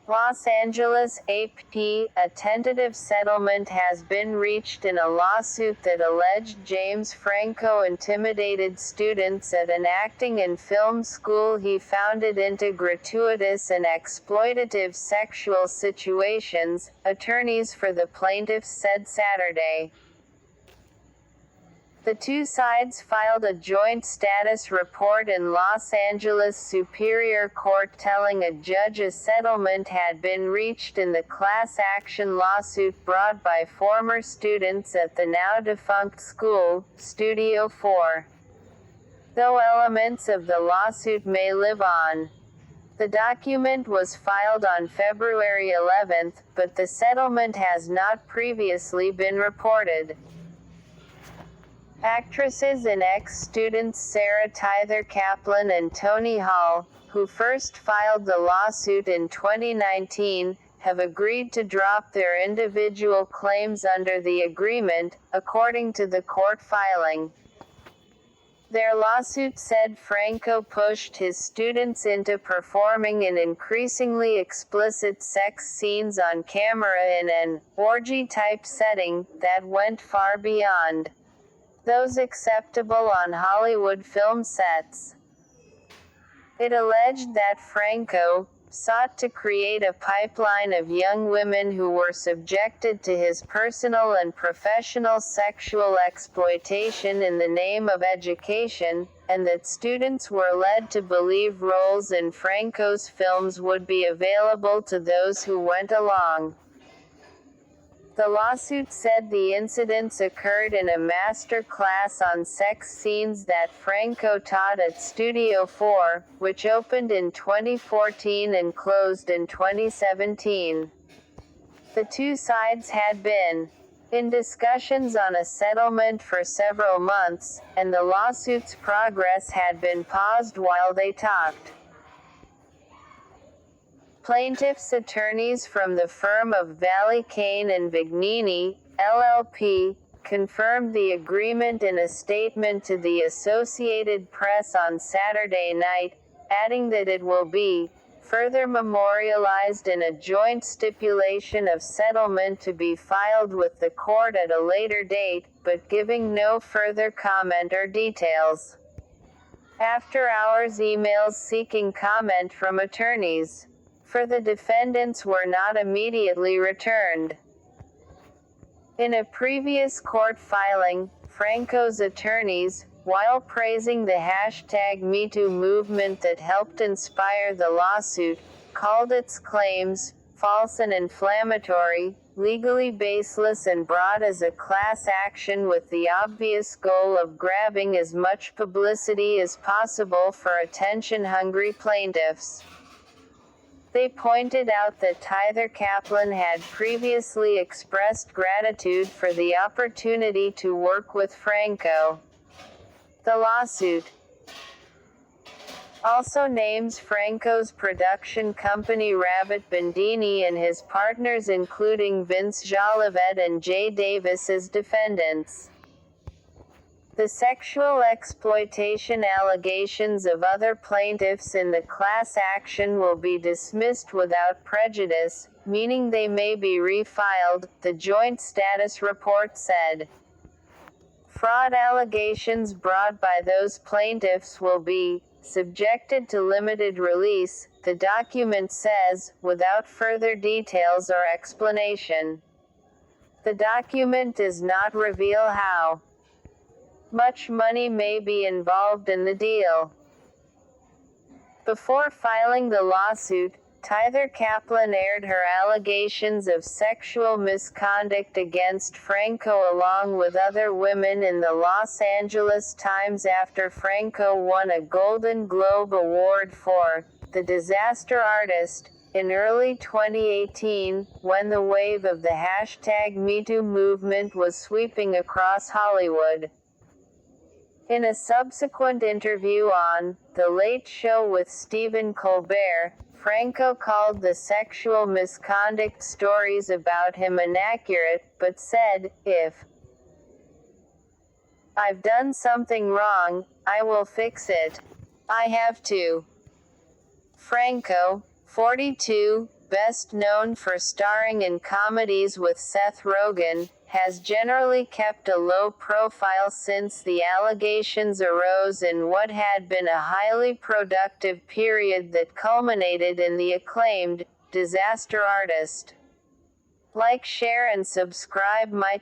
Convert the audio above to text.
Los Angeles AP, a tentative settlement has been reached in a lawsuit that alleged James Franco intimidated students at an acting and film school he founded into gratuitous and exploitative sexual situations, attorneys for the plaintiffs said Saturday. The two sides filed a joint status report in Los Angeles Superior Court telling a judge a settlement had been reached in the class action lawsuit brought by former students at the now-defunct school, Studio 4. Though elements of the lawsuit may live on. The document was filed on February 11, but the settlement has not previously been reported. Actresses and ex-students Sarah Tither-Kaplan and Toni, who first filed the lawsuit in 2019, have agreed to drop their individual claims under the agreement, according to the court filing. Their lawsuit said Franco pushed his students into performing in increasingly explicit sex scenes on camera in an orgy-type setting that went far beyond those acceptable on Hollywood film sets. It alleged that Franco sought to create a pipeline of young women who were subjected to his personal and professional sexual exploitation in the name of education, and that students were led to believe roles in Franco's films would be available to those who went along. The lawsuit said the incidents occurred in a master class on sex scenes that Franco taught at Studio 4, which opened in 2014 and closed in 2017. The two sides had been in discussions on a settlement for several months, and the lawsuit's progress had been paused while they talked. Plaintiffs' attorneys from the firm of Valley Kane and Vignini, LLP, confirmed the agreement in a statement to the Associated Press on Saturday night, adding that it will be further memorialized in a joint stipulation of settlement to be filed with the court at a later date, but giving no further comment or details. After-hours emails seeking comment from attorneys for the defendants were not immediately returned. In a previous court filing, Franco's attorneys, while praising the #MeToo movement that helped inspire the lawsuit, called its claims false and inflammatory, legally baseless and brought as a class action with the obvious goal of grabbing as much publicity as possible for attention-hungry plaintiffs. They pointed out that Tither-Kaplan had previously expressed gratitude for the opportunity to work with Franco. The lawsuit also names Franco's production company Rabbit Bandini and his partners including Vince Jolivet and Jay Davis as defendants. The sexual exploitation allegations of other plaintiffs in the class action will be dismissed without prejudice, meaning they may be refiled, the joint status report said. Fraud allegations brought by those plaintiffs will be subjected to limited release, the document says, without further details or explanation. The document does not reveal how much money may be involved in the deal. Before filing the lawsuit, Tither-Kaplan aired her allegations of sexual misconduct against Franco along with other women in the Los Angeles Times after Franco won a Golden Globe Award for The Disaster Artist in early 2018, when the wave of the #MeToo movement was sweeping across Hollywood. In a subsequent interview on The Late Show with Stephen Colbert, Franco called the sexual misconduct stories about him inaccurate, but said, "If I've done something wrong, I will fix it. I have to." Franco, 42, best known for starring in comedies with Seth Rogen, has generally kept a low profile since the allegations arose in what had been a highly productive period that culminated in the acclaimed Disaster Artist. Like, share and subscribe my